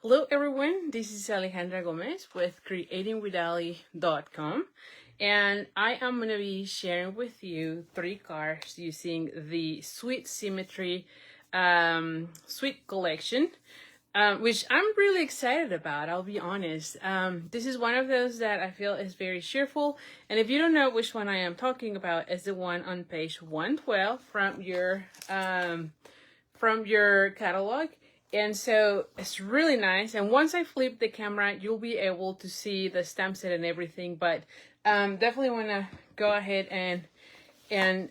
Hello everyone, this is Alejandra Gomez with creatingwithali.com, and I am going to be sharing with you 3 cards using the Sweet Symmetry Suite collection, which I'm really excited about, I'll be honest. This is one of those that I feel is very cheerful, and if you don't know which one I am talking about, it's the one on page 112 from your catalog. And so it's really nice. And once I flip the camera, you'll be able to see the stamp set and everything. But definitely want to go ahead and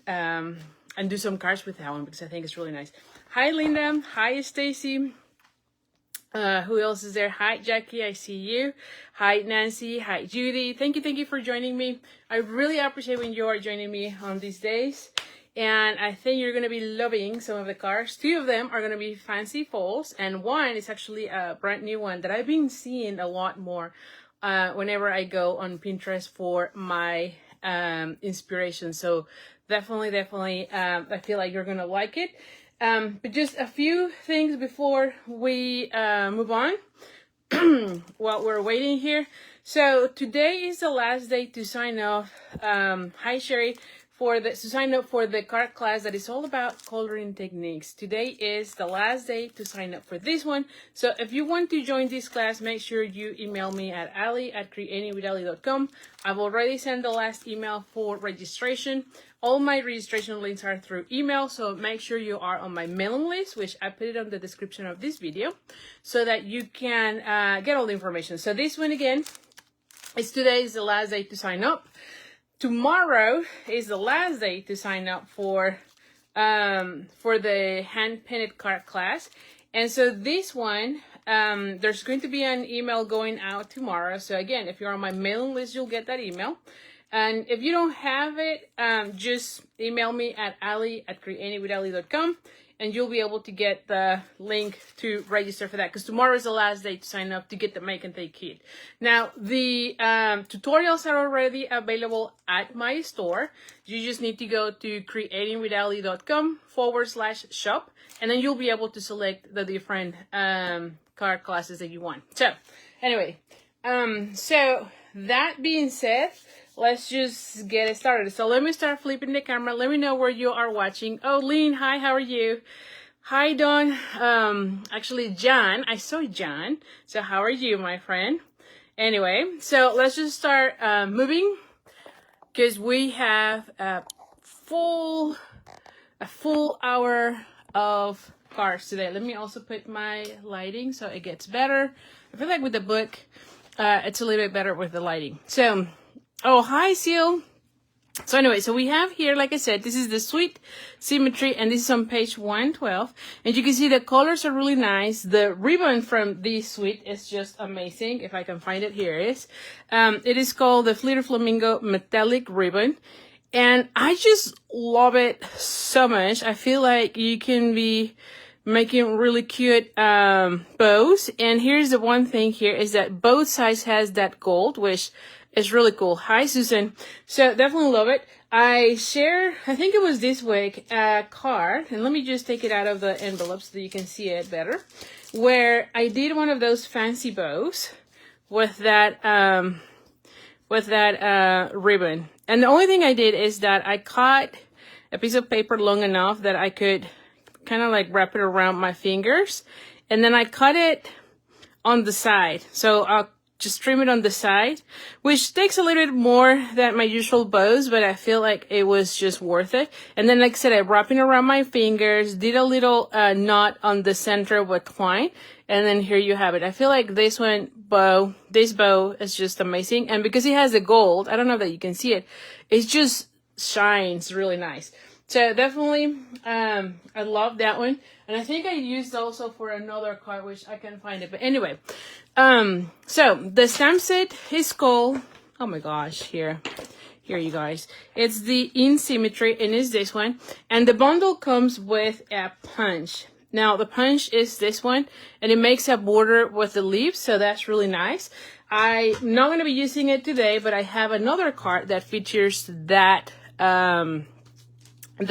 do some cards with that one because I think it's really nice. Hi, Linda. Hi, Stacy. Who else is there? Hi, Jackie. I see you. Hi, Nancy. Hi, Judy. Thank you for joining me. I really appreciate when you are joining me on these days. And I think you're going to be loving some of the cards. 2 of them are going to be fancy folds, and one is actually a brand new one that I've been seeing a lot more whenever I go on Pinterest for my inspiration. So definitely, I feel like you're going to like it. But just a few things before we move on while we're waiting here. So today is the last day to sign up. Hi, Sherry. To sign up for the card class that is all about coloring techniques. Today is the last day to sign up for this one. So if you want to join this class, make sure you email me at ali@creatingwithali.com. I've already sent the last email for registration. All my registration links are through email, so make sure you are on my mailing list, which I put it on the description of this video, so that you can get all the information. So this one again, today is the last day to sign up. Tomorrow is the last day to sign up for the hand painted card class. And so this one, there's going to be an email going out tomorrow. So again, if you're on my mailing list, you'll get that email. And if you don't have it, just email me at ali@creatingwithali.com, and you'll be able to get the link to register for that, because tomorrow is the last day to sign up to get the make and take kit. Now, the tutorials are already available at my store. You just need to go to creatingwithali.com/shop, and then you'll be able to select the different card classes that you want. So anyway, so that being said, let's just get it started. So let me start flipping the camera. Let me know where you are watching. Oh, Lynn, hi, how are you? Hi, Dawn. Actually, John. I saw John. So how are you, my friend? Anyway, so let's just start moving, because we have a full hour of cards today. Let me also put my lighting so it gets better. I feel like with the book, it's a little bit better with the lighting. So, oh, hi, Seal. So anyway, so we have here, like I said, this is the Sweet Symmetry, and this is on page 112. And you can see the colors are really nice. The ribbon from this suite is just amazing. If I can find it, here it is. It is called the Flitter Flamingo Metallic Ribbon. And I just love it so much. I feel like you can be making really cute bows. And here's the one thing here is that both sides has that gold, which is really cool. Hi, Susan. So definitely love it. I think it was this week, a card, and let me just take it out of the envelope so that you can see it better, where I did one of those fancy bows with that ribbon. And the only thing I did is that I cut a piece of paper long enough that I could kind of like wrap it around my fingers, and then I cut it on the side. So I'll just trim it on the side, which takes a little bit more than my usual bows, but I feel like it was just worth it. And then, like I said, I wrapped it around my fingers, did a little knot on the center with twine, and then here you have it. I feel like this bow is just amazing. And because it has the gold, I don't know that you can see it, it just shines really nice. So definitely, I love that one. And I think I used also for another card, which I can't find it. But anyway, so the stamp set is called, oh my gosh, here you guys. It's the In Symmetry, and it's this one. And the bundle comes with a punch. Now, the punch is this one, and it makes a border with the leaves, so that's really nice. I'm not going to be using it today, but I have another card that features that, what am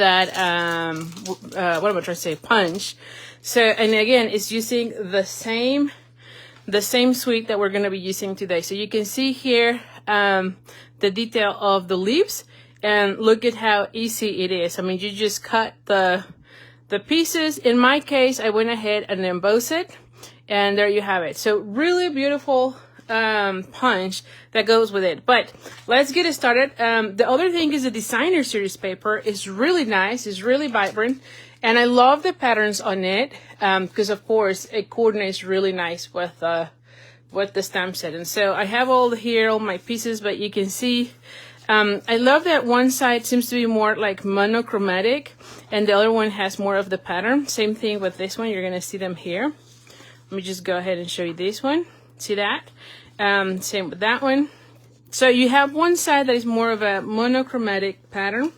I trying to say, punch. So, and again, it's using the same the same suite that we're going to be using today. So you can see here the detail of the leaves, and look at how easy it is. I mean, you just cut the pieces. In my case, I went ahead and embossed it, and there you have it. So really beautiful punch that goes with it. But let's get it started. The other thing is the designer series paper is really nice. It's really vibrant, and I love the patterns on it because of course it coordinates really nice with the stamp set. And so I have all my pieces, but you can see I love that one side seems to be more like monochromatic and the other one has more of the pattern. Same thing with this one. You're going to see them here. Let me just go ahead and show you this one. See that? Same with that one. So you have one side that is more of a monochromatic pattern.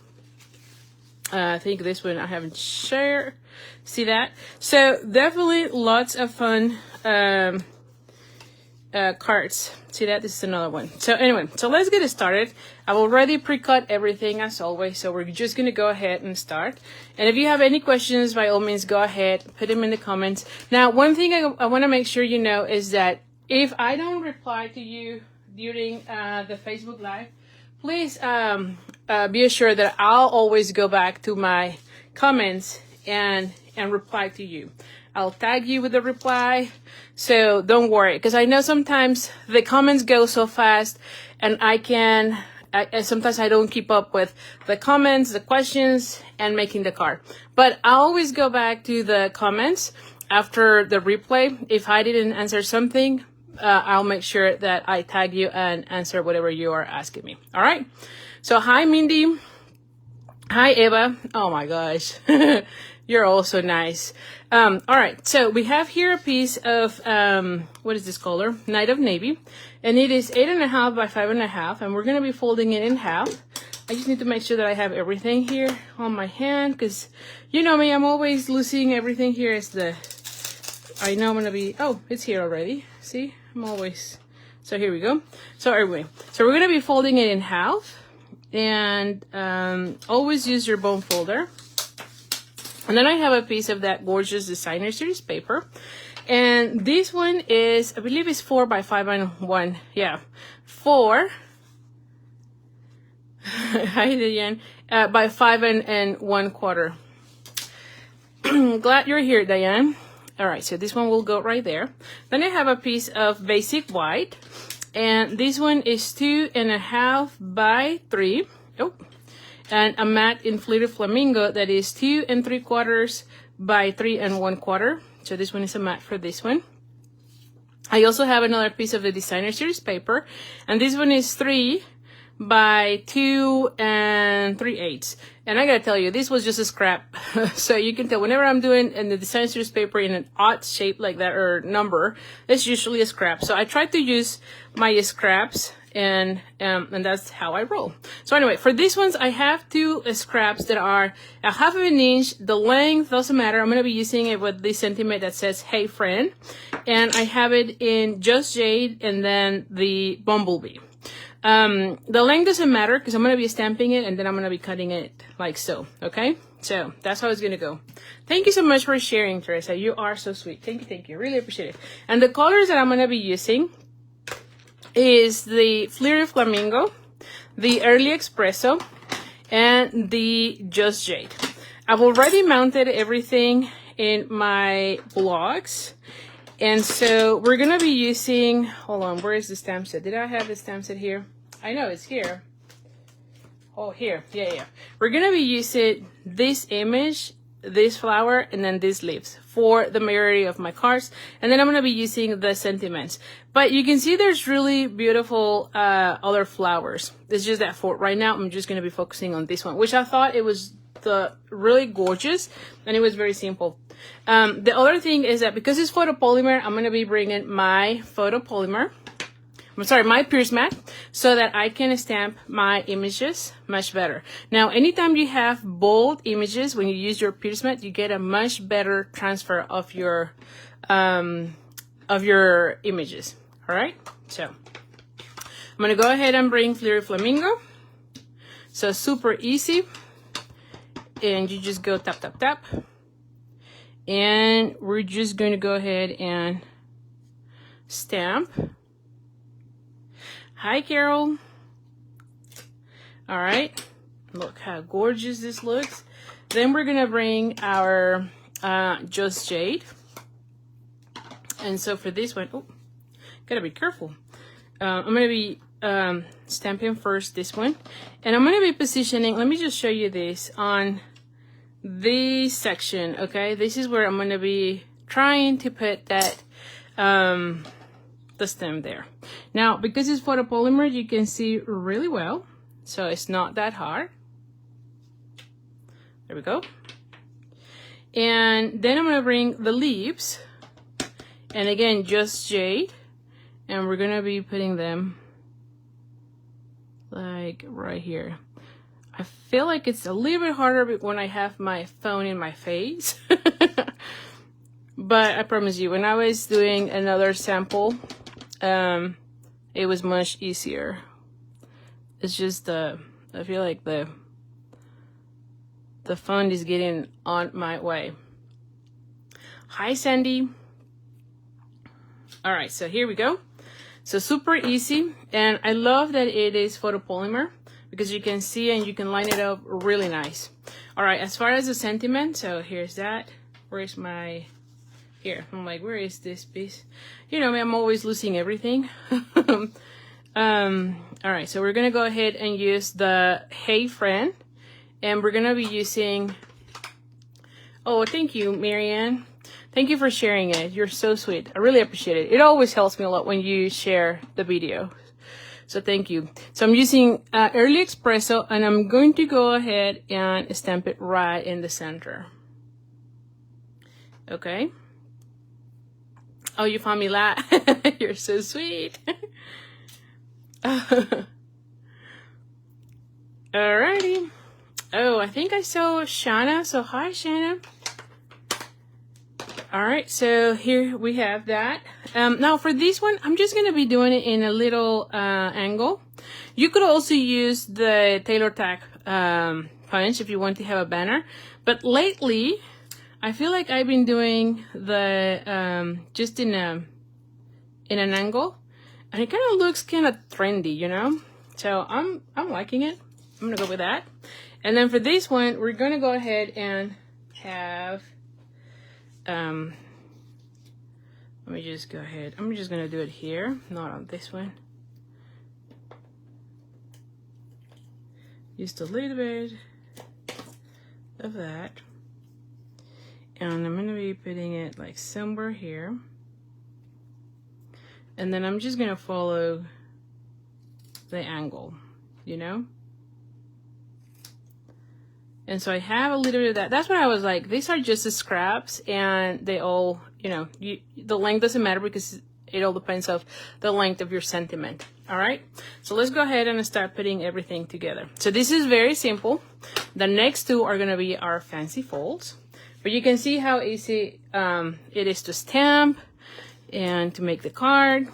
I think this one I haven't shared. See that? So definitely lots of fun cards. See that? This is another one. So anyway, so let's get it started. I've already pre-cut everything as always, so we're just going to go ahead and start. And if you have any questions, by all means, go ahead, put them in the comments. Now, one thing I want to make sure you know is that if I don't reply to you during the Facebook Live, please be assured that I'll always go back to my comments and reply to you. I'll tag you with the reply, so don't worry, because I know sometimes the comments go so fast, and sometimes I don't keep up with the comments, the questions, and making the card. But I always go back to the comments after the replay. If I didn't answer something, I'll make sure that I tag you and answer whatever you are asking me. All right. So hi, Mindy. Hi, Eva. Oh my gosh. You're also nice. All right. So we have here a piece of, what is this color? Night of Navy. And it is 8.5 by 5.5. And we're going to be folding it in half. I just need to make sure that I have everything here on my hand, because you know me, I'm always losing everything here. I know I'm going to be, oh, it's here already. See, I'm always, so here we go. So anyway, so we're going to be folding it in half, and always use your bone folder. And then I have a piece of that gorgeous designer series paper. And this one is, I believe it's 4 by 5.1. Yeah, 4. Hi, Diane. By 5.1/4. Glad you're here, Diane. All right, so this one will go right there. Then I have a piece of basic white. And this one is 2.5 by 3. Oh. And a matte in Flirted Flamingo that is 2 3/4 by 3 1/4. So this one is a matte for this one. I also have another piece of the designer series paper, and this one is 3 by 2 3/8. And I gotta tell you, this was just a scrap. So you can tell whenever I'm doing in the designer series paper in an odd shape like that or number, it's usually a scrap. So I tried to use my scraps, and that's how I roll. So anyway, for these ones, I have 2 scraps that are 1/2 inch. The length doesn't matter. I'm going to be using it with this sentiment that says, hey friend. And I have it in Just Jade and then the Bumblebee. The length doesn't matter because I'm going to be stamping it and then I'm going to be cutting it like so. Okay. So that's how it's going to go. Thank you so much for sharing, Teresa. You are so sweet. Thank you. Thank you. Really appreciate it. And the colors that I'm going to be using is the Flirted Flamingo, the Early Espresso, and the Just Jade. I've already mounted everything in my blocks. And so we're going to be using, hold on, where is the stamp set? Did I have the stamp set here? I know it's here. Oh, here. Yeah. We're going to be using this image, this flower, and then these leaves for the majority of my cards. And then I'm going to be using the sentiments. But you can see there's really beautiful other flowers. It's just that for right now, I'm just going to be focusing on this one, which I thought it was really gorgeous, and it was very simple. The other thing is that because it's photopolymer, I'm going to be bringing my my Pierce mat, so that I can stamp my images much better. Now, anytime you have bold images, when you use your Pierce mat, you get a much better transfer of your images. All right, so I'm going to go ahead and bring Flirted Flamingo. So super easy. And you just go tap, tap, tap. And we're just going to go ahead and stamp. Hi, Carol. All right, look how gorgeous this looks. Then we're gonna bring our Just Jade. And so for this one, oh, gotta be careful. I'm gonna be stamping first this one. And I'm gonna be positioning, let me just show you this on this section, okay? This is where I'm gonna be trying to put that, the stem there. Now, because it's photopolymer, you can see really well. So it's not that hard. There we go. And then I'm gonna bring the leaves. And again, Just Jade. And we're gonna be putting them like right here. I feel like it's a little bit harder when I have my phone in my face. But I promise you, when I was doing another sample, it was much easier. It's just I feel like the fun is getting on my way. Hi, Sandy. All right, so here we go. So super easy, and I love that it is photopolymer because you can see and you can line it up really nice. All right, as far as the sentiment, so here's that. Where's my, here, I'm like, where is this piece? You know me, I'm always losing everything. All right, so we're gonna go ahead and use the Hey Friend, and we're gonna be using, oh, thank you, Marianne. Thank you for sharing it. You're so sweet. I really appreciate it. It always helps me a lot when you share the video. So thank you. So I'm using Early Espresso, and I'm going to go ahead and stamp it right in the center. Okay. Oh, you found me la. You're so sweet. Alrighty. Oh, I think I saw Shanna. So hi, Shanna. All right, so here we have that. Now for this one, I'm just gonna be doing it in a little angle. You could also use the tailor tack punch if you want to have a banner. But lately, I feel like I've been doing the just in an angle, and it kind of looks kind of trendy, you know. So I'm liking it. I'm gonna go with that. And then for this one, we're gonna go ahead and have. Let me just go ahead. I'm just gonna do it here, not on this one. Just a little bit of that. And I'm gonna be putting it like somewhere here. And then I'm just gonna follow the angle, you know? And so I have a little bit of that. That's what I was like, these are just the scraps, and they all, you know, the length doesn't matter because it all depends on the length of your sentiment. All right, so let's go ahead and start putting everything together. So this is very simple. The next two are gonna be our fancy folds, but you can see how easy it is to stamp and to make the card.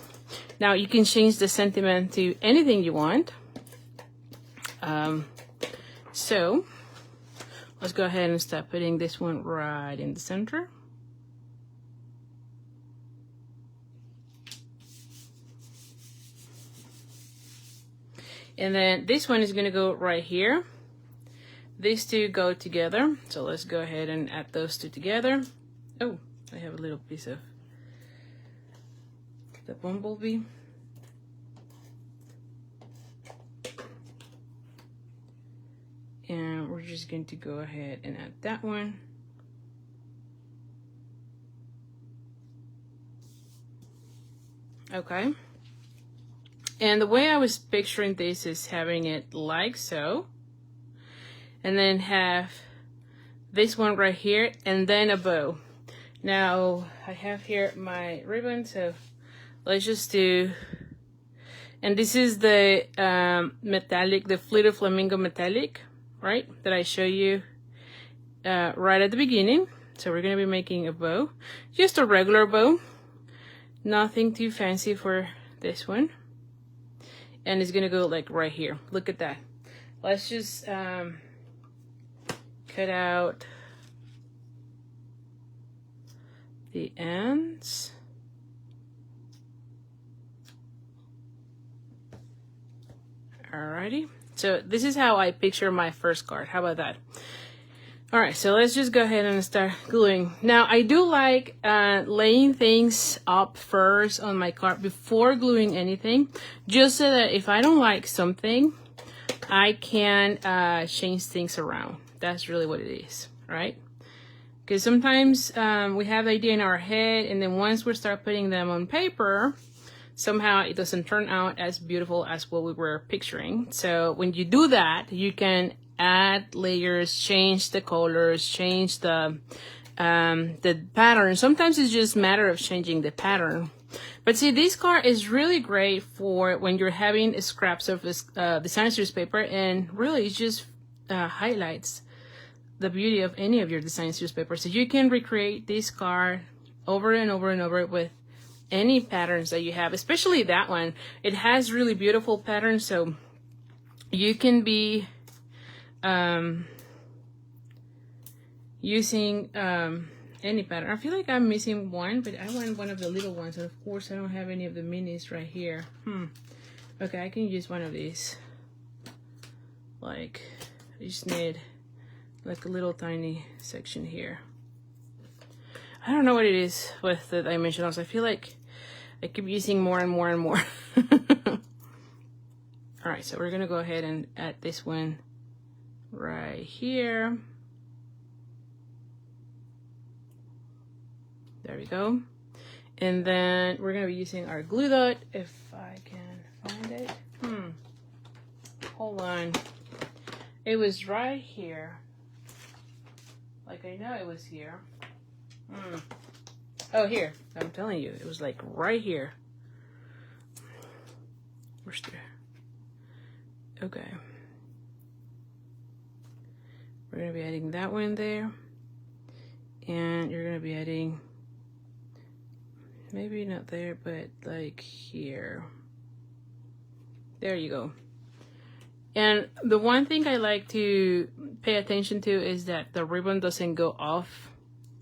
Now you can change the sentiment to anything you want. So let's go ahead and start putting this one right in the center. And then this one is gonna go right here. These two go together. So let's go ahead and add those two together. Oh, I have a little piece of the bumblebee. And we're just going to go ahead and add that one. Okay. And the way I was picturing this is having it like so. And then have this one right here and then a bow. Now I have here my ribbon, so let's just do, and this is the metallic, the Fleet of Flamingo metallic, right, that I show you right at the beginning. So we're gonna be making a bow, just a regular bow, nothing too fancy for this one. And it's gonna go like right here. Look at that. Let's just cut out the ends. Alrighty. So this is how I picture my first card. How about that? All right, so let's just go ahead and start gluing. Now, I do like laying things up first on my card before gluing anything, just so that if I don't like something, I can change things around. That's really what it is, right? Because sometimes we have the idea in our head, and then once we start putting them on paper, somehow it doesn't turn out as beautiful as what we were picturing. So when you do that, you can add layers, change the colors, change the pattern. Sometimes it's just a matter of changing the pattern. But see, this card is really great for when you're having scraps of design series paper, and really it just highlights the beauty of any of your design series paper. So you can recreate this card over and over and over with any patterns that you have, especially that one. It has really beautiful patterns, so you can be using any pattern. I feel like I'm missing one, but I want one of the little ones, and of course I don't have any of the minis right here. Okay, I can use one of these. Like, I just need like a little tiny section here. I don't know what it is with the dimensionals. I feel like I keep using more and more and more. All right, so we're gonna go ahead and add this one right here. There we go. And then we're gonna be using our glue dot, if I can find it. Hold on. It was right here. Like, I know it was here. Oh, here. I'm telling you, it was like right here. Where's the... Okay. We're going to be adding that one there. And you're going to be adding... maybe not there, but like here. There you go. And the one thing I like to pay attention to is that the ribbon doesn't go off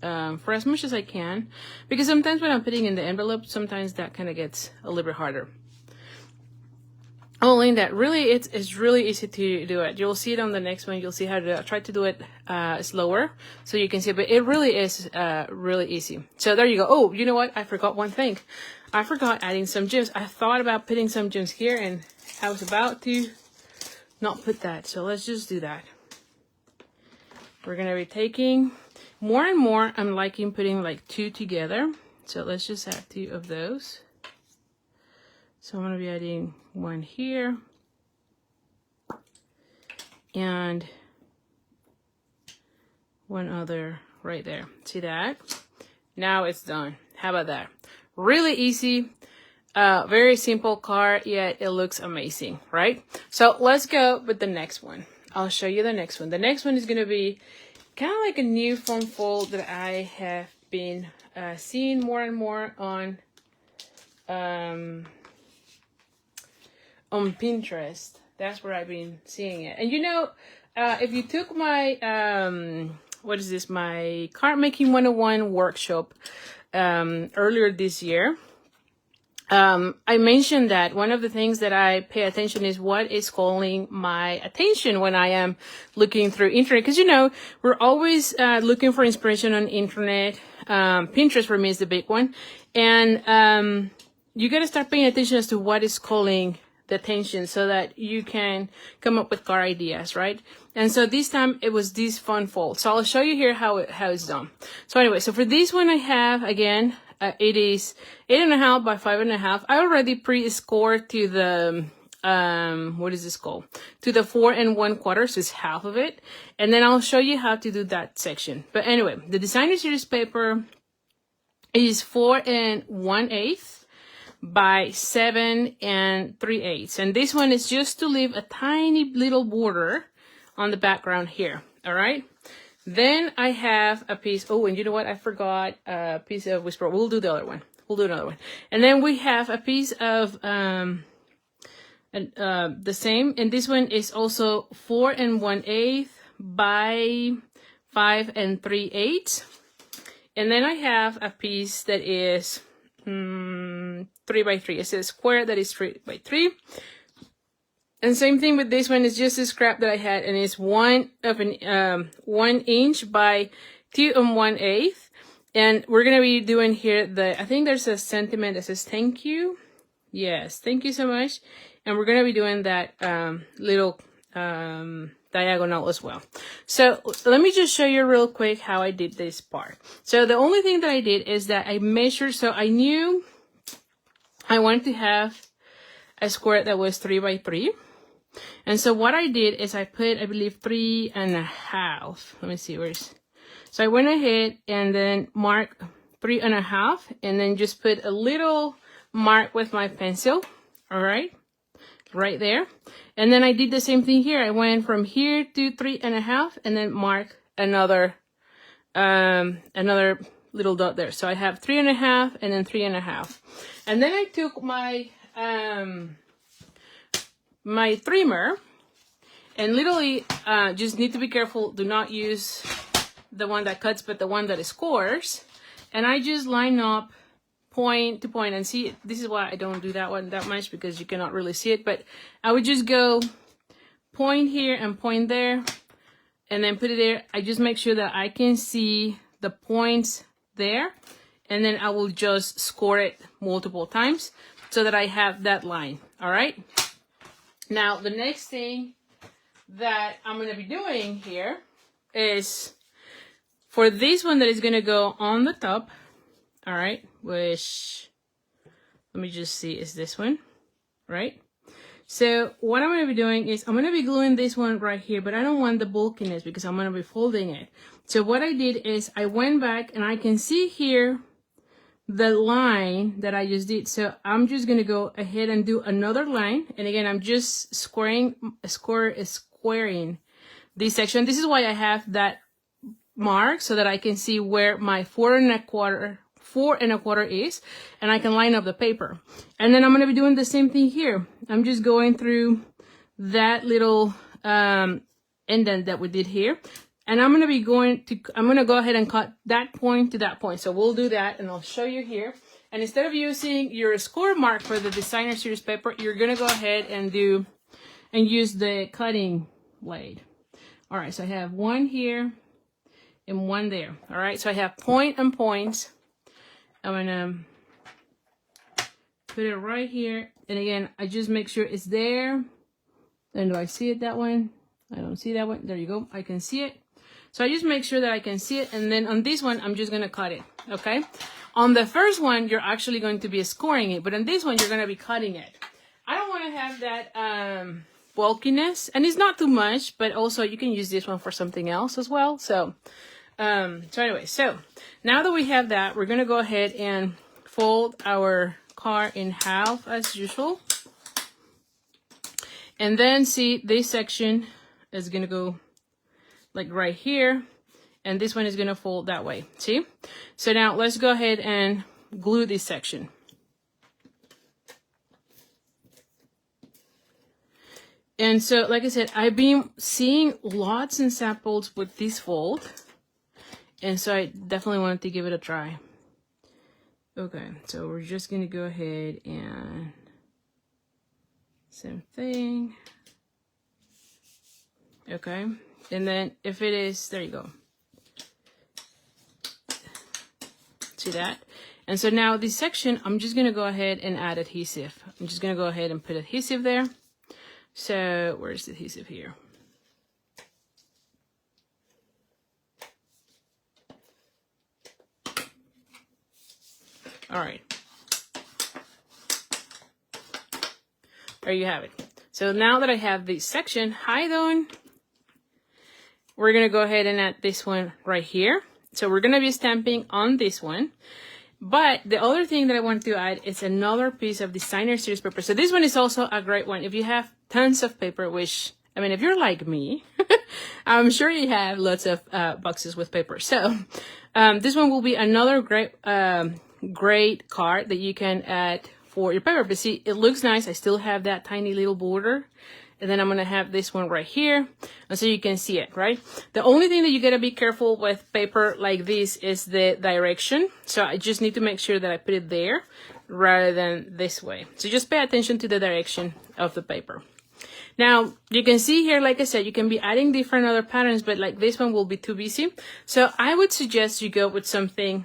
for as much as I can, because sometimes when I'm putting in the envelope, sometimes that kind of gets a little bit harder. Only that really it's really easy to do it. You'll see it on the next one. You'll see how to try to do it slower so you can see it, but it really is really easy. So there you go. Oh, you know what? I forgot one thing. I forgot adding some gems. I thought about putting some gems here, and I was about to not put that. So let's just do that. We're going to be taking more and more. I'm liking putting like 2 together. So let's just add 2 of those. So I'm going to be adding one here and one other right there. See that? Now it's done. How about that? Really easy. Very simple card, yet it looks amazing, right? So let's go with the next one. I'll show you the next one. The next one is going to be kind of like a new foam fold that I have been seeing more and more on Pinterest. That's where I've been seeing it. And you know, if you took my what is this, my card making 101 workshop earlier this year, I mentioned that one of the things that I pay attention is what is calling my attention when I am looking through internet. Because, you know, we're always looking for inspiration on internet. Pinterest for me is the big one. And you got to start paying attention as to what is calling the attention so that you can come up with card ideas, right? And so this time it was this fun fold. So I'll show you here how it's done. So anyway, so for this one I have, again, it is 8.5 by 5.5. I already pre-scored to the, what is this called? To the 4 1/4, so it's half of it. And then I'll show you how to do that section. But anyway, the designer series paper is 4 1/8 by 7 3/8. And this one is just to leave a tiny little border on the background here. All right. Then I have a piece. Oh, and you know what? I forgot a piece of Whisper. We'll do the other one. We'll do another one. And then we have a piece of the same. And this one is also 4 1/8 by 5 3/8. And then I have a piece that is 3 by 3. It's a square that is 3 by 3. And same thing with this one. It's just a scrap that I had, and it's 1 inch by 2 1/8. And we're gonna be doing here I think there's a sentiment that says thank you. Yes, thank you so much. And we're gonna be doing that little diagonal as well. So let me just show you real quick how I did this part. So the only thing that I did is that I measured, so I knew I wanted to have a square that was 3 by 3. And so what I did is I put, I believe, 3.5. Let me see, so I went ahead and then marked 3.5, and then just put a little mark with my pencil. All right, right there. And then I did the same thing here. I went from here to 3.5, and then mark another little dot there. So I have 3.5 and then 3.5. And then I took my my trimmer, and literally just need to be careful. Do not use the one that cuts, but the one that scores. And I just line up point to point, and see, this is why I don't do that one that much, because you cannot really see it, but I would just go point here and point there, and then put it there. I just make sure that I can see the points there, and then I will just score it multiple times so that I have that line. All right. Now, the next thing that I'm going to be doing here is for this one that is going to go on the top, all right, which, let me just see, is this one, right? So what I'm going to be doing is I'm going to be gluing this one right here, but I don't want the bulkiness because I'm going to be folding it. So what I did is I went back, and I can see here the line that I just did. So I'm just going to go ahead and do another line. And again, I'm just squaring this section. This is why I have that mark, so that I can see where my 4 1/4 is, and I can line up the paper. And then I'm going to be doing the same thing here. I'm just going through that little indent that we did here. And I'm going to go ahead and cut that point to that point. So we'll do that, and I'll show you here. And instead of using your score mark for the designer series paper, you're going to go ahead and use the cutting blade. All right, so I have one here and one there. All right, so I have point and points. I'm going to put it right here. And again, I just make sure it's there. And do I see it, that one? I don't see that one. There you go. I can see it. So I just make sure that I can see it. And then on this one, I'm just going to cut it. Okay. On the first one, you're actually going to be scoring it. But on this one, you're going to be cutting it. I don't want to have that bulkiness. And it's not too much, but also you can use this one for something else as well. So anyway, so now that we have that, we're going to go ahead and fold our card in half as usual. And then see, this section is going to go like right here, and this one is going to fold that way. See? So now let's go ahead and glue this section. And so, like I said, I've been seeing lots and samples with this fold, and so I definitely wanted to give it a try. Okay, so we're just going to go ahead and same thing. Okay, and then if it is, there you go. See that? And so now this section, I'm just going to go ahead and add adhesive. I'm just going to go ahead and put adhesive there. So where's the adhesive here? All right. There you have it. So now that I have this section, hi Dawn, we're going to go ahead and add this one right here. So we're going to be stamping on this one. But the other thing that I want to add is another piece of designer series paper. So this one is also a great one. If you have tons of paper, which, I mean, if you're like me, I'm sure you have lots of boxes with paper. So this one will be another great card that you can add for your paper. But see, it looks nice. I still have that tiny little border. And then I'm going to have this one right here. And so you can see it, right? The only thing that you got to be careful with paper like this is the direction. So I just need to make sure that I put it there rather than this way. So just pay attention to the direction of the paper. Now, you can see here, like I said, you can be adding different other patterns, but like this one will be too busy. So I would suggest you go with something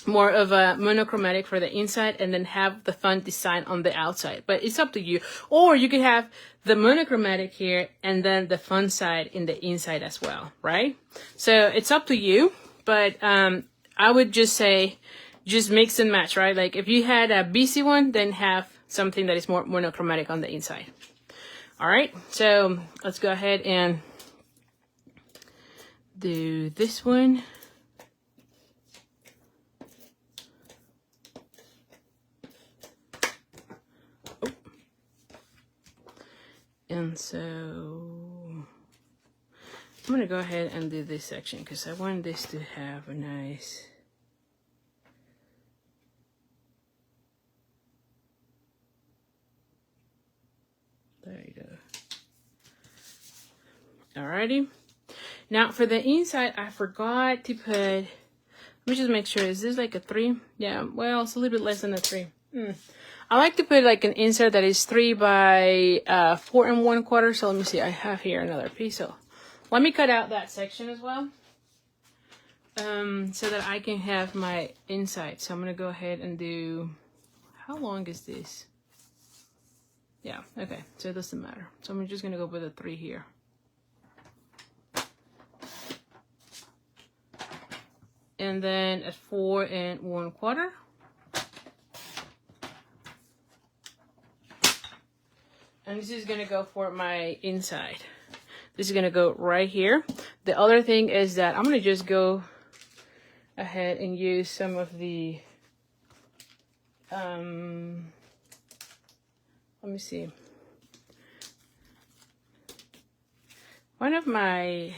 more of a monochromatic for the inside and then have the fun design on the outside. But it's up to you. Or you could have the monochromatic here and then the fun side in the inside as well, right? So it's up to you. But I would just say, just mix and match, right? Like if you had a busy one, then have something that is more monochromatic on the inside. All right, so let's go ahead and do this one. Oh. And so I'm gonna go ahead and do this section because I want this to have a nice there you go. Alrighty. Now for the inside, I forgot to put, let me just make sure, is this like a 3? Yeah, well, it's a little bit less than a 3. I like to put like an insert that is 3 by 4 1/4. So let me see, I have here another piece. So let me cut out that section as well. So that I can have my inside. So I'm gonna go ahead and do, how long is this? Yeah, okay, so it doesn't matter. So I'm just gonna go with a 3 here. And then at 4 1/4. And this is gonna go for my inside. This is gonna go right here. The other thing is that I'm gonna just go ahead and use some of the, let me see. One of my,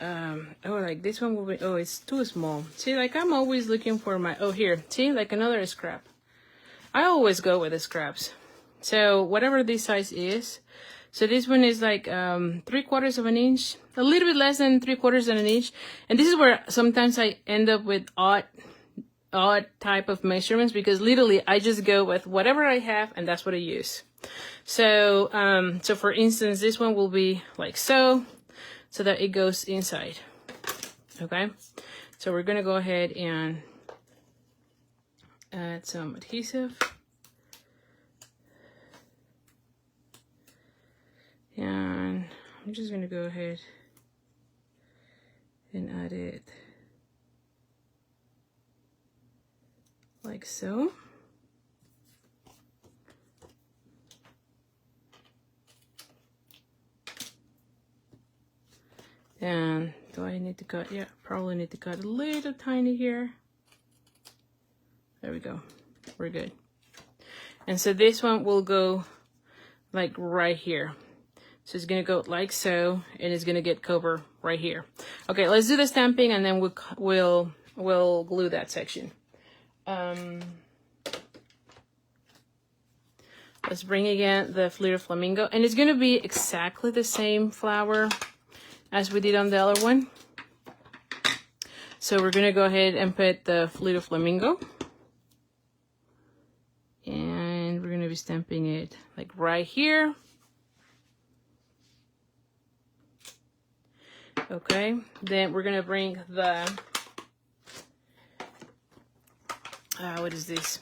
oh, like this one will be, oh, it's too small. See, like I'm always looking for my, oh, here, see, like another scrap. I always go with the scraps. So whatever this size is. So this one is like 3/4 of an inch, a little bit less than 3/4 of an inch. And this is where sometimes I end up with odd type of measurements because literally I just go with whatever I have and that's what I use. So so for instance, this one will be like so that it goes inside. Okay, so we're gonna go ahead and add some adhesive. And I'm just gonna go ahead and add it like so. And do I need to cut? Yeah, probably need to cut a little tiny here. There we go. We're good. And so this one will go like right here. So it's gonna go like so, and it's gonna get covered right here. Okay, let's do the stamping, and then we'll glue that section. Let's bring again the Fleeter Flamingo, and it's gonna be exactly the same flower as we did on the other one. So we're gonna go ahead and put the Fleeter Flamingo, and we're gonna be stamping it like right here. Okay, then we're gonna bring the what is this?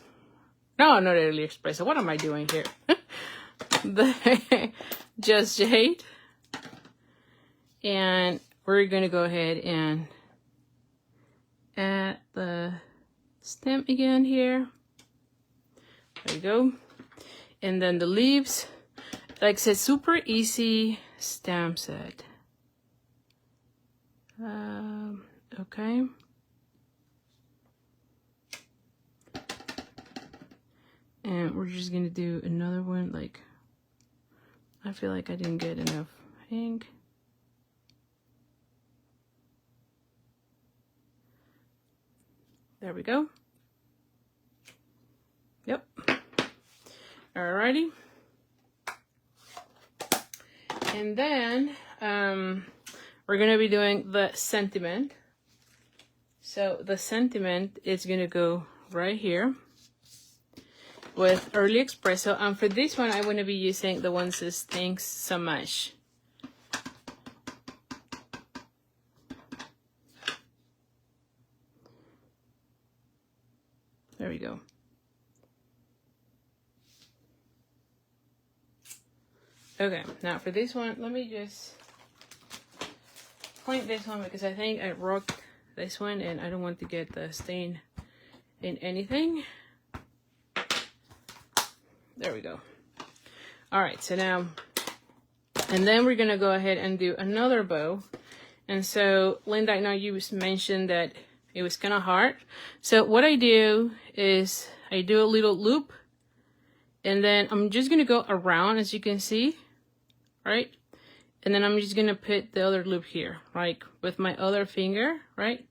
No, not Early Espresso. What am I doing here? The Just Jade. And we're gonna go ahead and add the stem again here. There you go. And then the leaves. Like I said, super easy stamp set. Okay. And we're just gonna do another one. Like, I feel like I didn't get enough ink. There we go. Yep. Alrighty. And then we're gonna be doing the sentiment. So the sentiment is gonna go right here. with Early Espresso. And for this one, I'm going to be using the one that says thanks so much. There we go. Okay, now for this one, let me just point this one because I think I rocked this one and I don't want to get the stain in anything. There we go. All right, so now, and then we're gonna go ahead and do another bow. And so, Linda, I know you mentioned that it was kind of hard. So what I do is I do a little loop and then I'm just gonna go around, as you can see, right? And then I'm just gonna put the other loop here, like with my other finger, right?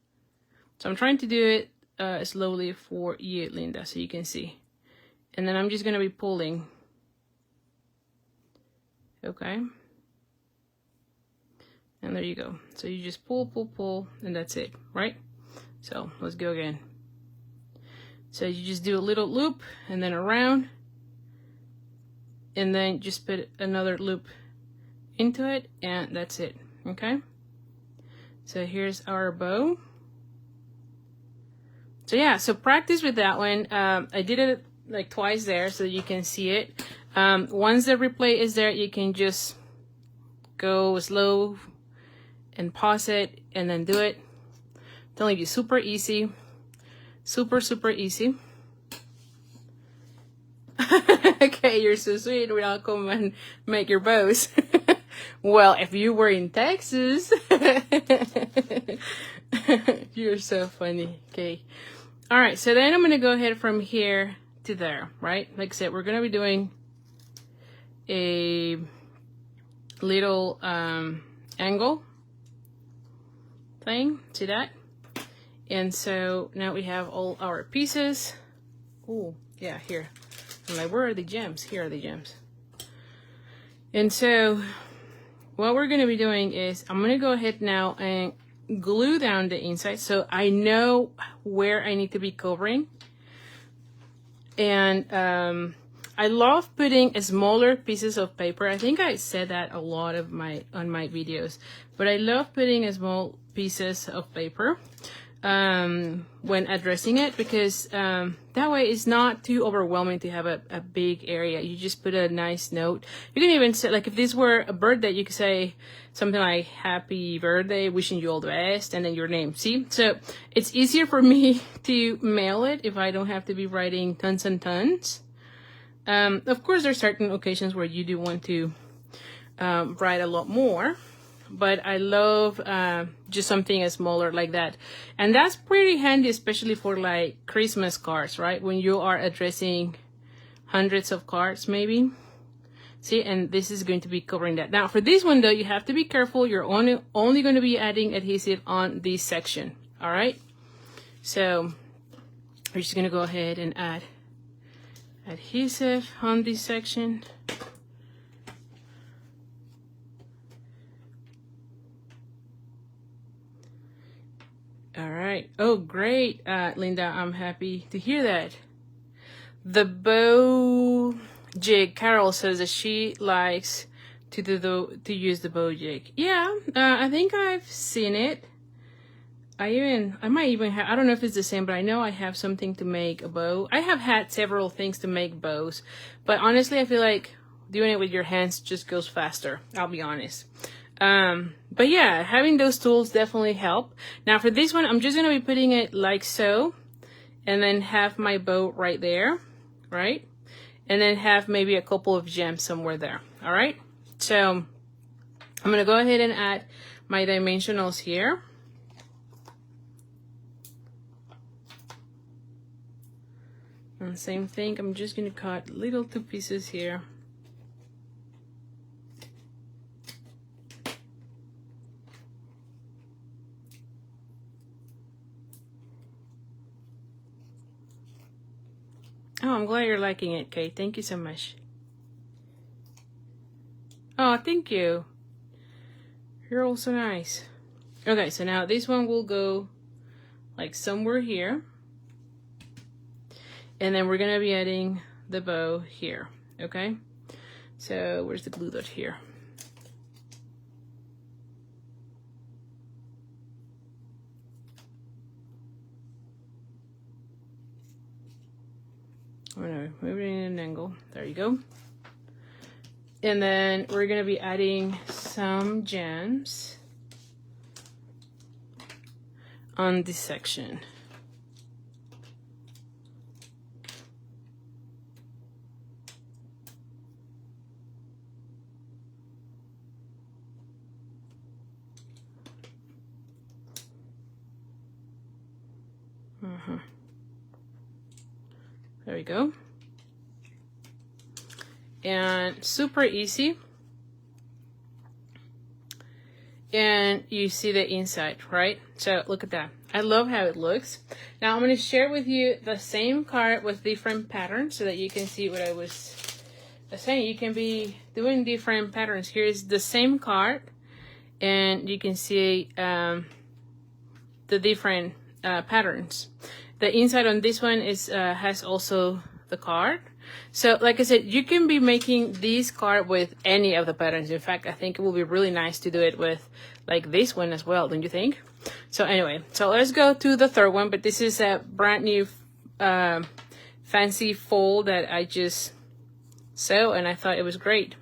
So I'm trying to do it slowly for you, Linda, so you can see. And then I'm just gonna be pulling. Okay. And there you go. So you just pull, pull, pull, and that's it, right? So let's go again. So you just do a little loop and then around, and then just put another loop into it, and that's it. Okay. So here's our bow. So yeah, so practice with that one. I did it like twice there so that you can see it. Once the replay is there, you can just go slow and pause it and then do it. I'm telling you, super easy. Super, super easy. Okay, you're so sweet. We'll come and make your bows. Well, if you were in Texas, you're so funny. Okay. All right, so then I'm going to go ahead from here to there, right? Like I said, we're going to be doing a little angle thing. See that? And so now we have all our pieces. Oh, yeah, here. I'm like, where are the gems? Here are the gems. And so what we're going to be doing is I'm going to go ahead now and glue down the inside so I know where I need to be covering. And I love putting smaller pieces of paper. I think I said that a lot of on my videos, but I love putting small pieces of paper when addressing it, because that way it's not too overwhelming to have a big area. You just put a nice note. You can even say, like, if this were a birthday, you could say something like happy birthday, wishing you all the best, and then your name. See? So it's easier for me to mail it if I don't have to be writing tons and tons. Of course, there's certain occasions where you do want to write a lot more, but I love just something smaller like that. And that's pretty handy, especially for like Christmas cards, right? When you are addressing hundreds of cards, maybe. See, and this is going to be covering that. Now, for this one, though, you have to be careful. You're only going to be adding adhesive on this section, all right? So we're just going to go ahead and add adhesive on this section. All right. Oh, great, Linda. I'm happy to hear that. The bow jig, Carol says that she likes to use the bow jig. Yeah, I think I've seen it. I might even have, I don't know if it's the same, but I know I have something to make a bow. I have had several things to make bows, but honestly, I feel like doing it with your hands just goes faster. I'll be honest. But yeah, having those tools definitely help. Now for this one, I'm just going to be putting it like so, and then have my bow right there, right? And then have maybe a couple of gems somewhere there. All right. So I'm going to go ahead and add my dimensionals here. And same thing, I'm just going to cut little 2 pieces here. Oh, I'm glad you're liking it, Kate. Thank you so much. Oh, thank you. You're all so nice. Okay, so now this one will go like somewhere here. And then we're going to be adding the bow here, okay? So where's the glue dot here? I'm gonna move it in an angle. There you go. And then we're gonna be adding some gems on this section. There we go. And super easy. And you see the inside, right? So look at that. I love how it looks. Now I'm going to share with you the same card with different patterns so that you can see what I was saying. You can be doing different patterns. Here's the same card, and you can see the different patterns. The inside on this one is has also the card. So like I said, you can be making this card with any of the patterns. In fact, I think it will be really nice to do it with like this one as well, don't you think? So anyway, so let's go to the third one, but this is a brand new fancy fold that I just saw and I thought it was great.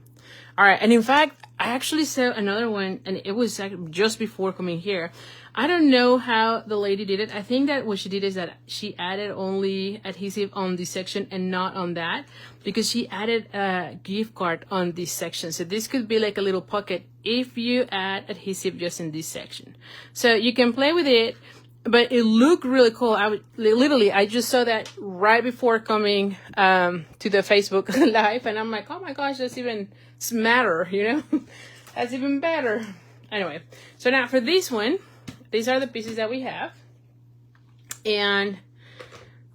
All right, and in fact, I actually saw another one and it was just before coming here. I don't know how the lady did it. I think that what she did is that she added only adhesive on this section and not on that, because she added a gift card on this section. So this could be like a little pocket if you add adhesive just in this section. So you can play with it, but it looked really cool. I just saw that right before coming to the Facebook Live, and I'm like, oh my gosh, that's even smarter, you know? That's even better. Anyway, so now for this one, these are the pieces that we have, and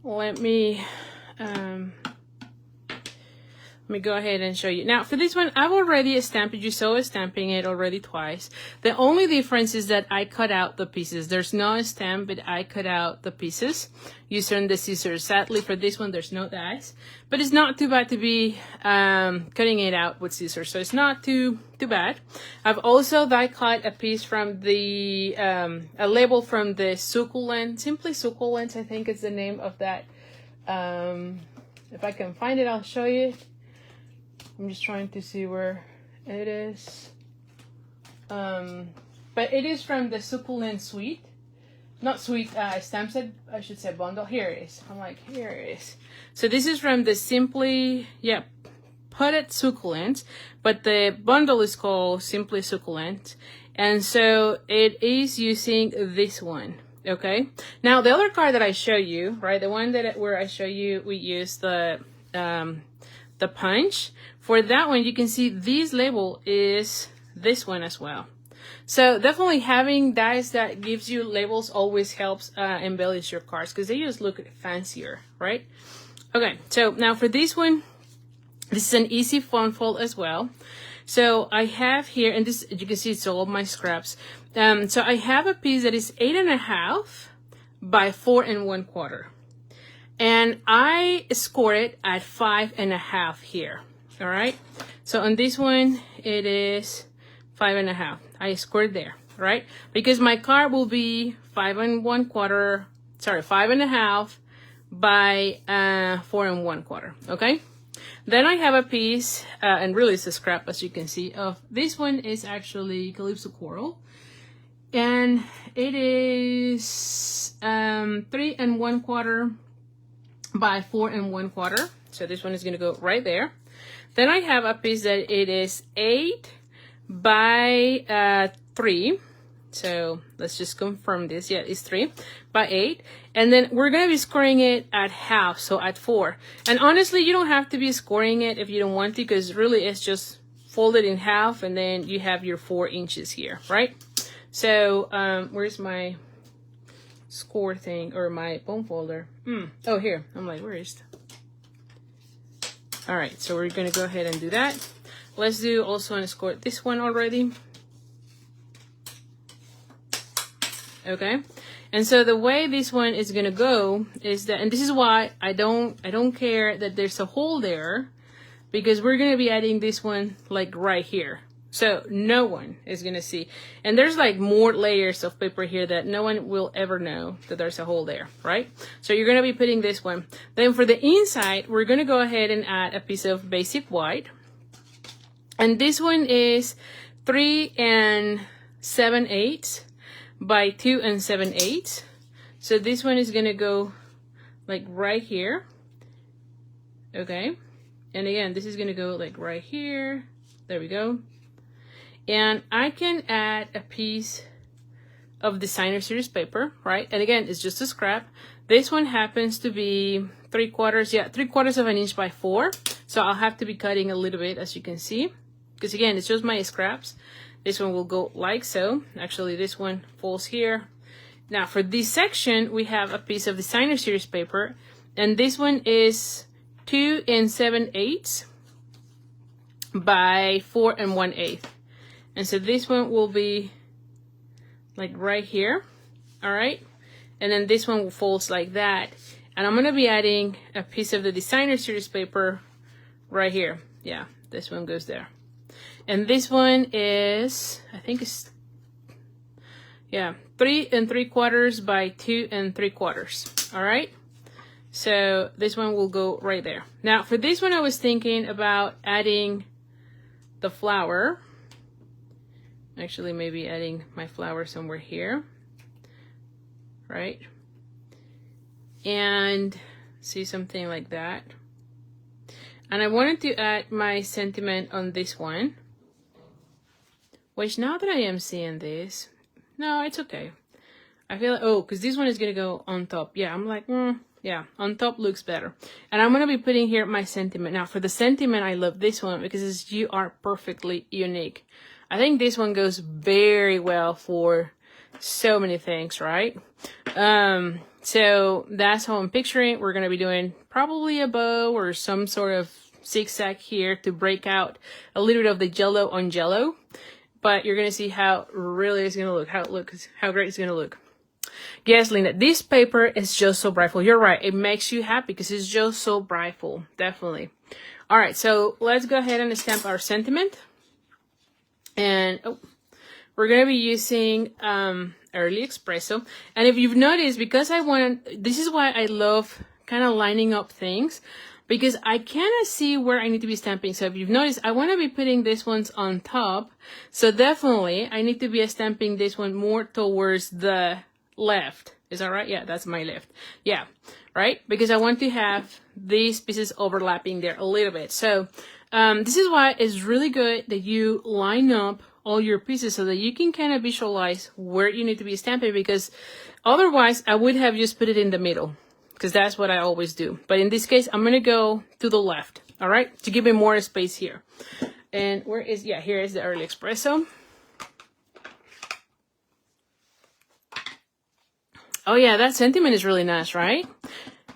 let me go ahead and show you. Now for this one, I've already stamped it. You saw us stamping it already twice. The only difference is that I cut out the pieces. There's no stamp, but I cut out the pieces using the scissors. Sadly for this one, there's no dies, but it's not too bad to be cutting it out with scissors, so it's not too bad. I've also die cut a piece from the a label from the Succulent, Simply Succulent, I think is the name of that. If I can find it, I'll show you. I'm just trying to see where it is. But it is from the Succulent Suite. Not Suite, stamp set, I should say bundle. Here it is. I'm like, here it is. So this is from the Simply, Potted Succulent, but the bundle is called Simply Succulent. And so it is using this one, okay? Now the other card that I show you, right, the one that where I show you, we use the punch. For that one, you can see this label is this one as well. So definitely having dies that gives you labels always helps embellish your cards, because they just look fancier, right? Okay, so now for this one, this is an easy fun fold as well. So I have here, and this, you can see it's all of my scraps. So I have a piece that is 8.5 by 4 1/4. And I score it at 5.5 here. All right. So on this one, it is 5.5. I scored there, right? Because my card will be 5 1/4. Sorry, 5.5 by 4 1/4. Okay. Then I have a piece, and really it's a scrap, as you can see. Of this one is actually Calypso Coral, and it is 3 1/4 by 4 1/4. So this one is going to go right there. Then I have a piece that it is 8 by 3. So let's just confirm this. Yeah, it's 3 by 8. And then we're going to be scoring it at half, so at 4. And honestly, you don't have to be scoring it if you don't want to, because really it's just folded in half, and then you have your 4 inches here, right? So where's my score thing, or my bone folder? Oh, here. I'm like, where is it? All right, so we're gonna go ahead and do that. Let's do also and score this one already. Okay, And so the way this one is gonna go is that, and this is why I don't care that there's a hole there, because we're gonna be adding this one like right here. So no one is gonna see. And there's like more layers of paper here that no one will ever know that there's a hole there, right? So you're gonna be putting this one. Then for the inside, we're gonna go ahead and add a piece of basic white. And this one is 3 7/8 by 2 7/8. So this one is gonna go like right here. Okay. And again, this is gonna go like right here. There we go. And I can add a piece of designer series paper, right? And again, it's just a scrap. This one happens to be 3/4 of an inch by 4. So I'll have to be cutting a little bit, as you can see, because again, it's just my scraps. This one will go like so. Actually, this one falls here. Now for this section, we have a piece of designer series paper, and this one is 2 7/8 by 4 1/8. And so this one will be like right here, all right? And then this one folds like that. And I'm gonna be adding a piece of the designer series paper right here. Yeah, this one goes there. And this one is, I think it's, yeah, 3 3/4 by 2 3/4, all right? So this one will go right there. Now for this one, I was thinking about adding the flower. Actually, maybe adding my flower somewhere here, right? And see, something like that. And I wanted to add my sentiment on this one, which now that I am seeing this, no, it's okay. I feel like, oh, because this one is gonna go on top. Yeah, I'm like, yeah, on top looks better. And I'm gonna be putting here my sentiment. Now for the sentiment, I love this one because it's "You are perfectly unique." I think this one goes very well for so many things, right? So that's how I'm picturing. We're gonna be doing probably a bow or some sort of zigzag here to break out a little bit of the jello on jello. But you're gonna see how really it's gonna look, how great it's gonna look. Yes, Linda, this paper is just so brightful. You're right, it makes you happy because it's just so brightful, definitely. All right, so let's go ahead and stamp our sentiment. And we're gonna be using early espresso. And if you've noticed, because this is why I love kind of lining up things, because I kind of see where I need to be stamping. So if you've noticed, I want to be putting these ones on top. So definitely I need to be stamping this one more towards the left. Is that right? Yeah, that's my left. Yeah, right? Because I want to have these pieces overlapping there a little bit. So this is why it's really good that you line up all your pieces so that you can kind of visualize where you need to be stamping, because otherwise I would have just put it in the middle, because that's what I always do. But in this case, I'm going to go to the left, all right, to give me more space here. And here is the early espresso. Oh yeah, that sentiment is really nice, right?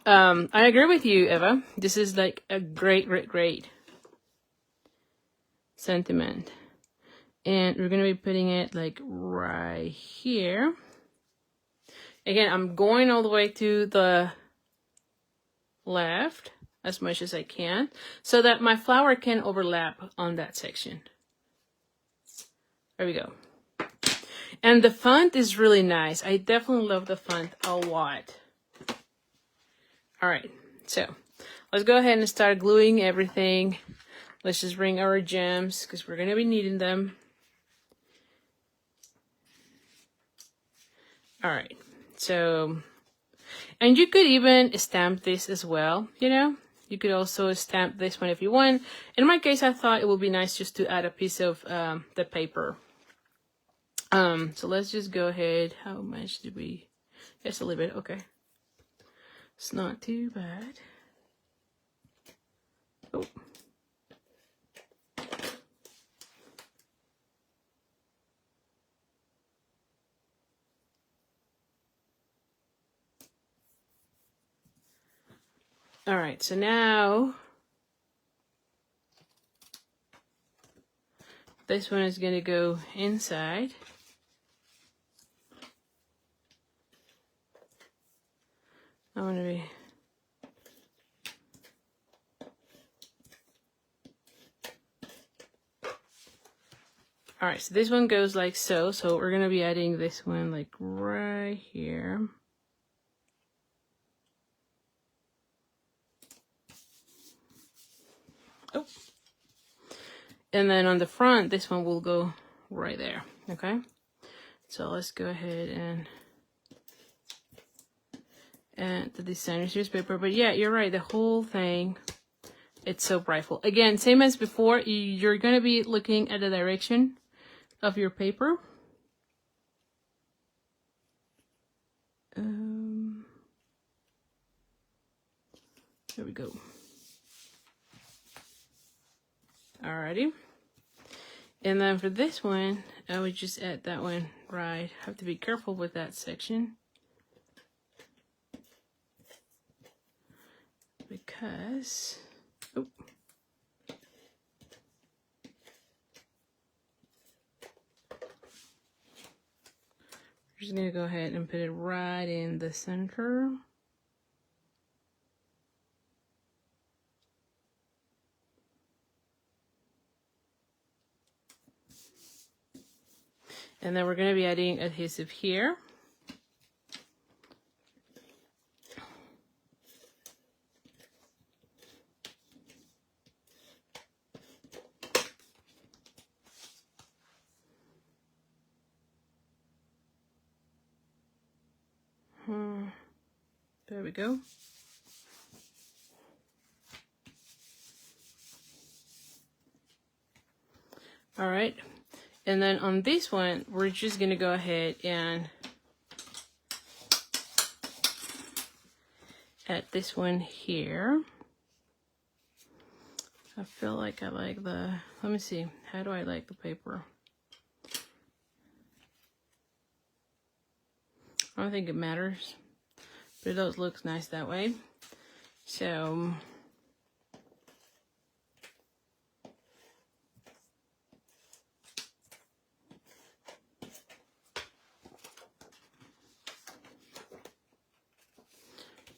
I agree with you, Eva. This is like a great sentiment. And we're going to be putting it like right here. Again, I'm going all the way to the left as much as I can so that my flower can overlap on that section. There we go. And the font is really nice. I definitely love the font a lot. All right, so let's go ahead and start gluing everything. Let's just bring our gems because we're going to be needing them. All right, so, and you could even stamp this as well, you know? You could also stamp this one if you want. In my case, I thought it would be nice just to add a piece of the paper. So let's just go ahead. How much did we? Just a little bit, okay. It's not too bad. Oh. All right, so now this one is going to go inside. I'm gonna be all right, so this one goes like so. So we're gonna be adding this one like right here. Oh. And then on the front, this one will go right there, okay? So let's go ahead and add the designer series paper. But yeah, you're right, the whole thing, it's so brightful. Again, same as before, you're gonna be looking at the direction of your paper. There we go. Alrighty. And then for this one, I would just add that one right. Have to be careful with that section, because oh, we're just gonna go ahead and put it right in the center. And then we're going to be adding adhesive here. There we go. All right. And then on this one, we're just going to go ahead and add this one here. I feel like I like the, let me see, how do I like the paper? I don't think it matters, but it does look nice that way. So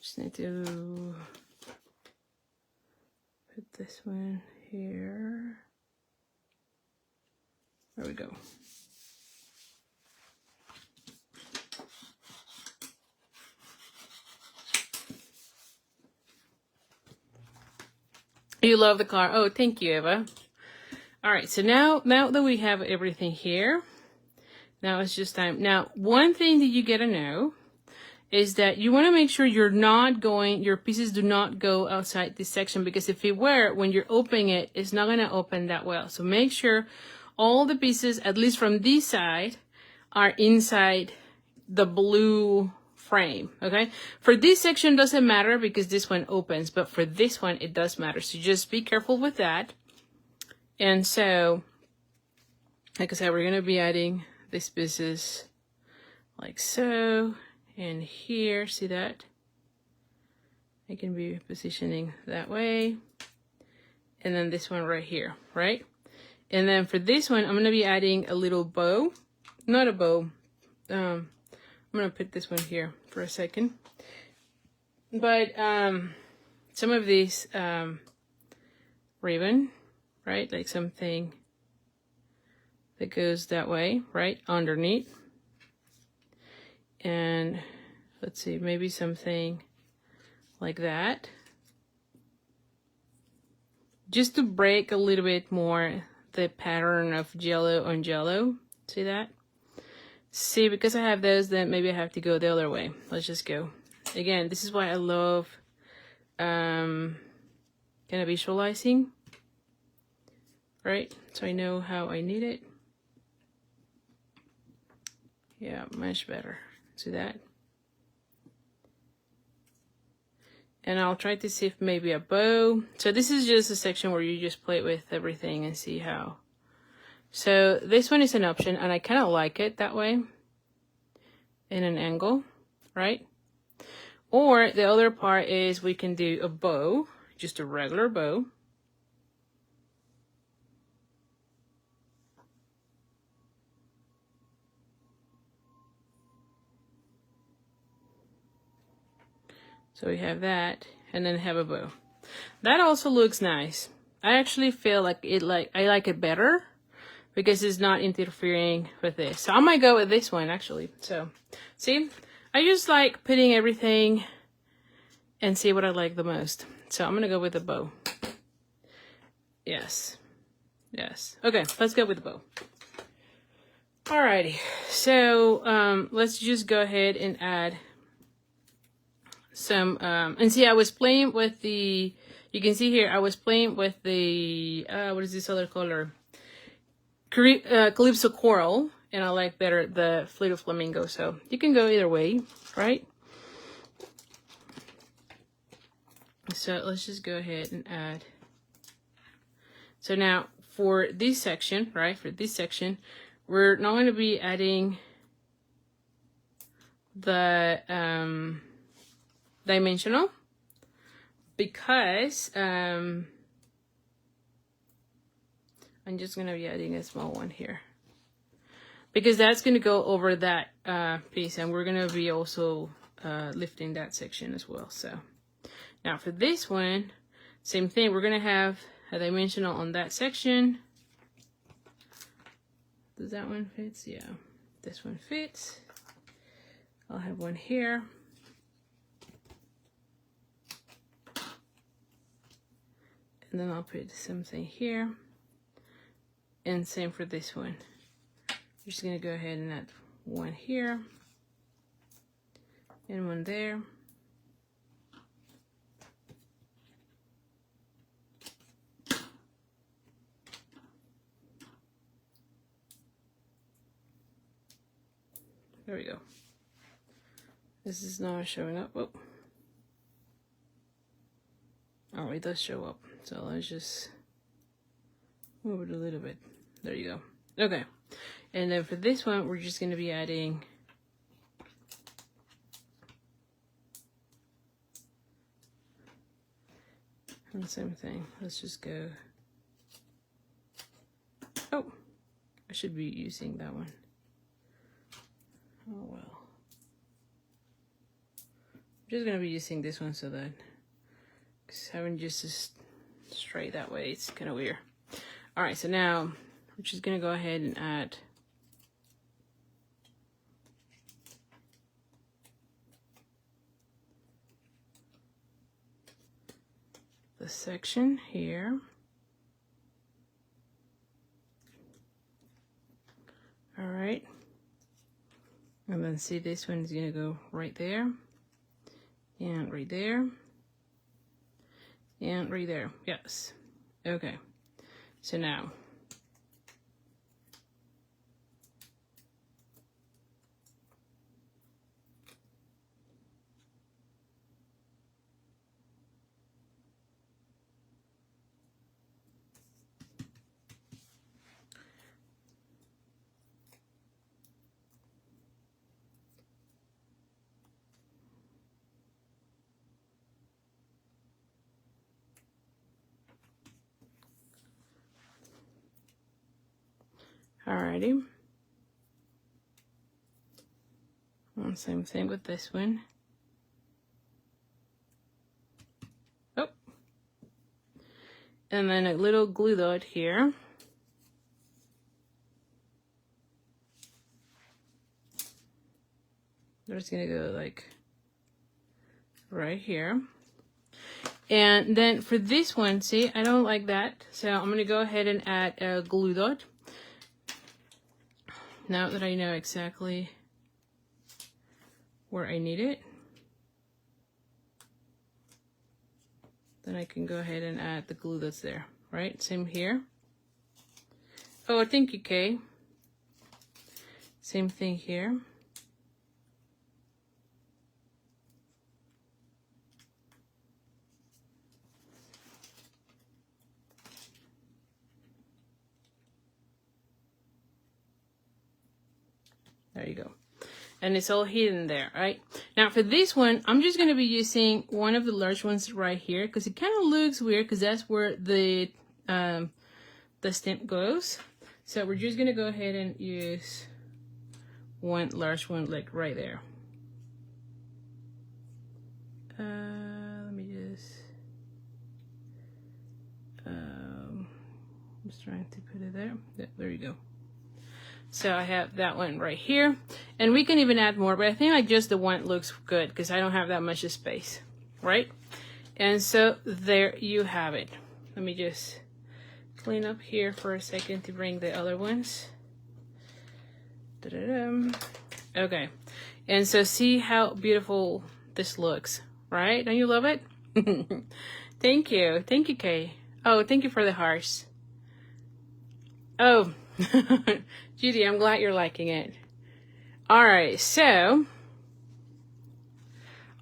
just need to put this one here. There we go. You love the car. Oh, thank you, Eva. All right, so now that we have everything here, now it's just time. Now, one thing that you gotta know is that you want to make sure you're not going, your pieces do not go outside this section, because if it were, when you're opening it, it's not gonna open that well. So make sure all the pieces, at least from this side, are inside the blue frame, okay? For this section, doesn't matter because this one opens, but for this one, it does matter. So just be careful with that. And so, like I said, we're gonna be adding these pieces like so, and here, see that? I can be positioning that way. And then this one right here, right? And then for this one, I'm gonna be adding a little bow, not a bow. I'm gonna put this one here for a second. But some of these ribbon, right? Like something that goes that way, right? Underneath. And let's see, maybe something like that. Just to break a little bit more the pattern of yellow on yellow. See that? See, because I have those, then maybe I have to go the other way. Let's just go. Again, this is why I love kind of visualizing, right? So I know how I need it. Yeah, much better. See that? And I'll try to see if maybe a bow. So this is just a section where you just play with everything and see how. So this one is an option, and I kind of like it that way, in an angle, right? Or the other part is we can do a bow, just a regular bow. So we have that, and then have a bow. That also looks nice. I actually feel like I like it better because it's not interfering with this. So I might go with this one actually. So see, I just like putting everything and see what I like the most. So I'm gonna go with the bow. Yes. Yes. Okay, let's go with the bow. Alrighty. So let's just go ahead and add some and see, I was playing with the, you can see here I was playing with the what is this other color, Calypso Coral, and I like better the Fluted Flamingo. So you can go either way, right? So let's just go ahead and add. So now for this section, right, for this section, we're not going to be adding the dimensional because I'm just going to be adding a small one here because that's going to go over that piece, and we're going to be also lifting that section as well. So now for this one, same thing, we're going to have a dimensional on that section. Does that one fit? Yeah, this one fits. I'll have one here. And then I'll put something here. And same for this one. I'm just gonna go ahead and add one here. And one there. There we go. This is not showing up. Oh, oh, it does show up. So let's just move it a little bit. There you go. Okay. And then for this one, we're just going to be adding the same thing. Let's just go. Oh, I should be using that one. Oh well. I'm just gonna be using this one so that, because having just a straight that way, it's kind of weird. All right, so now we're just gonna go ahead and add the section here. All right. And then see, this one is gonna go right there, and right there, and right there. Yes. Okay. So now, alrighty. And same thing with this one. Oh. And then a little glue dot here. We're just gonna go like right here. And then for this one, see, I don't like that. So I'm gonna go ahead and add a glue dot. Now that I know exactly where I need it, then I can go ahead and add the glue that's there, right? Same here. Oh, thank you, Kay. Same thing here. There you go. And it's all hidden there, right? Now for this one, I'm just going to be using one of the large ones right here because it kind of looks weird because that's where the stamp goes. So we're just going to go ahead and use one large one like right there. Let me just, just trying to put it there. Yeah, there you go. So I have that one right here, and we can even add more, but I think like just the one looks good because I don't have that much space, right? And so there you have it. Let me just clean up here for a second to bring the other ones. Da-da-dum. Okay, and so see how beautiful this looks, right? Don't you love it? Thank you, Kay. Oh, thank you for the hearts. Oh, Judy, I'm glad you're liking it. All right, so,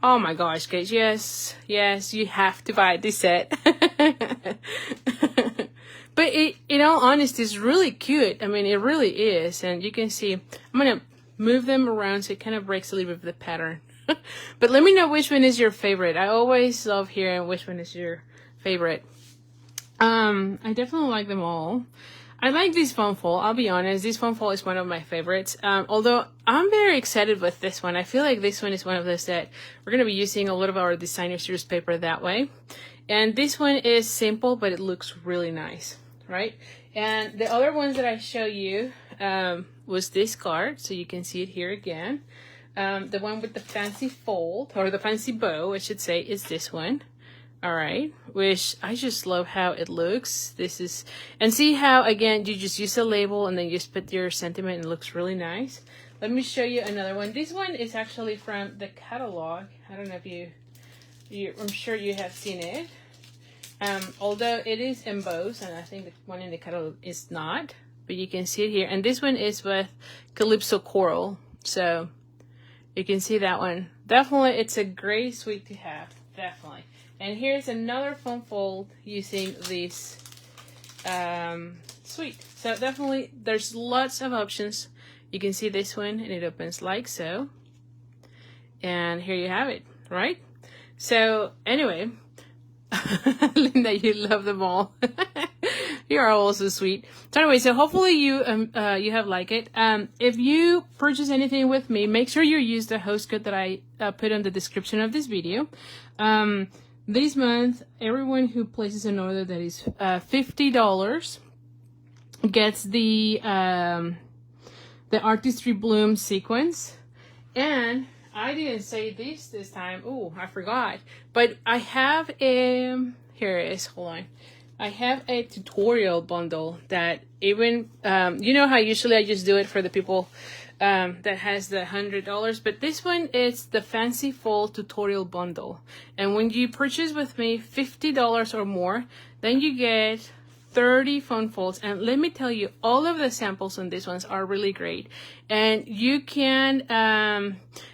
oh my gosh, guys, yes, you have to buy this set. But it, in all honesty, it's really cute. I mean, it really is, and you can see, I'm gonna move them around so it kind of breaks a little bit of the pattern. But let me know which one is your favorite. I always love hearing which one is your favorite. I definitely like them all. I like this foam fold. I'll be honest, this foam fold is one of my favorites. Although I'm very excited with this one. I feel like this one is one of those that we're going to be using a lot of our designer series paper that way. And this one is simple, but it looks really nice, right? And the other ones that I show you was this card. So you can see it here again. The one with the fancy fold, or the fancy bow, I should say, is this one. All right, which I just love how it looks. This is, and see how, again, you just use a label and then you just put your sentiment and it looks really nice. Let me show you another one. This one is actually from the catalog. I don't know if I'm sure you have seen it. Although it is embossed, and I think the one in the catalog is not, but you can see it here. And this one is with Calypso Coral. So you can see that one. Definitely, it's a great suite to have, definitely. And here's another foam fold using this suite. So definitely, there's lots of options. You can see this one, and it opens like so. And here you have it, right? So anyway, Linda, you love them all. You are all so sweet. So anyway, so hopefully you have liked it. If you purchase anything with me, make sure you use the host code that I put on the description of this video. This month, everyone who places an order that is $50 gets the Artistry Bloom sequence. And I didn't say this time. Oh, I forgot. But I have a, here it is, hold on. I have a tutorial bundle that even, you know how usually I just do it for the people that has the $100, but this one is the Fancy Fold Tutorial Bundle. And when you purchase with me $50 or more, then you get 30 foam folds. And let me tell you, all of the samples on these ones are really great. And you can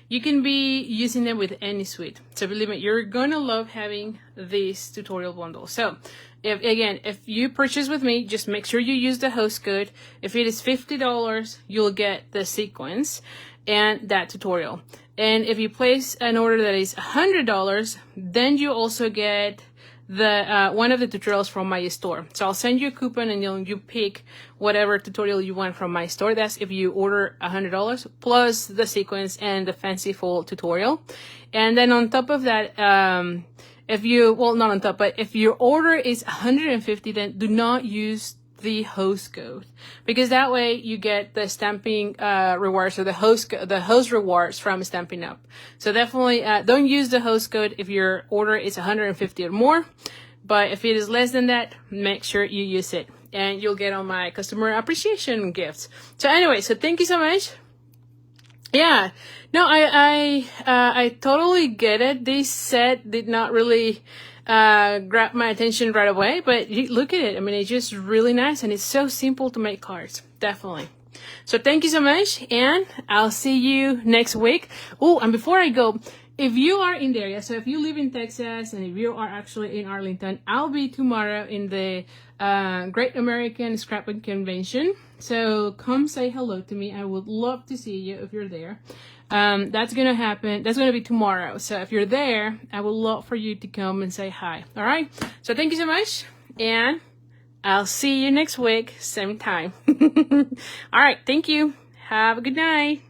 be using them with any suite. So believe me, you're gonna love having this tutorial bundle. So if you purchase with me, just make sure you use the host code. If it is $50, you'll get the sequence and that tutorial. And if you place an order that is $100, then you also get the one of the tutorials from my store. So I'll send you a coupon and you pick whatever tutorial you want from my store. That's if you order $100 plus the sequence and the fancy fold tutorial. And then on top of that, if you, well, not on top, but if your order is $150, then do not use the host code, because that way you get the stamping rewards, or the host rewards from Stampin Up. So definitely don't use the host code if your order is $150 or more. But if it is less than that, make sure you use it, and you'll get all my customer appreciation gifts. So anyway, so thank you so much. Yeah, no, I totally get it. This set did not really grab my attention right away, but look at it. I mean, it's just really nice, and it's so simple to make cards. Definitely. So thank you so much, and I'll see you next week. Oh, and before I go, if you are in the area, so if you live in Texas and if you are actually in Arlington, I'll be tomorrow in the Great American Scrapbook Convention. So come say hello to me. I would love to see you if you're there. That's gonna happen. That's gonna be tomorrow. So if you're there, I would love for you to come and say hi. All right. So thank you so much, and I'll see you next week, same time. All right. Thank you. Have a good night.